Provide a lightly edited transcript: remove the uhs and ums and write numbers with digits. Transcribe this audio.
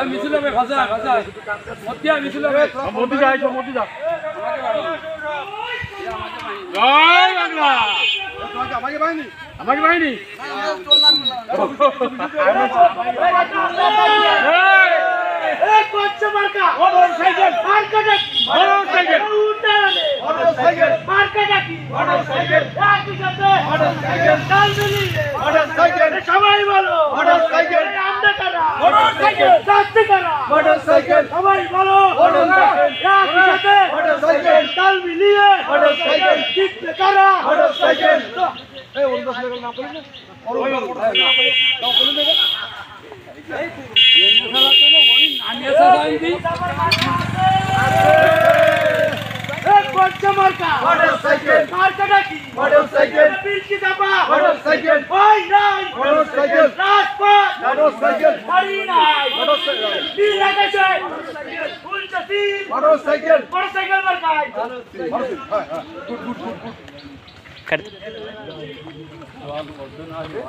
মিছিল হবে ভাজা ভাজা মতিয়া মিছিল হবে মোদি যা আইছো মোদি যা জয় বাংলা আমাকে বাহিনী এই কোচ্চা মার্কা মোটরসাইকেল মার্কা ডাকি মোটরসাইকেল উন্নয়নে মোটরসাইকেল মার্কা ডাকি মোটরসাইকেল একই সাথে মোটরসাইকেল কাল মিলিয়ে মোটরসাইকেল সবাই বলো মোটরসাইকেল আমরা কারা মোটরসাইকেল সাথে কারা মোটরসাইকেল সবাই বলো মোটরসাইকেল একই সাথে মোটরসাইকেল কাল মিলিয়ে মোটরসাইকেল জিততে কারা মোটরসাইকেল এই ওর 10 টাকা না বলি না মোটরসাইকেল মার্কা ডাকি মোটরসাইকেল পিলকি দাবা মোটরসাইকেল ওই নাই মোটরসাইকেল রাজপথ মোটরসাইকেল বাড়ি নাই মোটরসাইকেল দিল লাগাছে মোটরসাইকেল উল্টা দিল মোটরসাইকেল মার্কাই গুড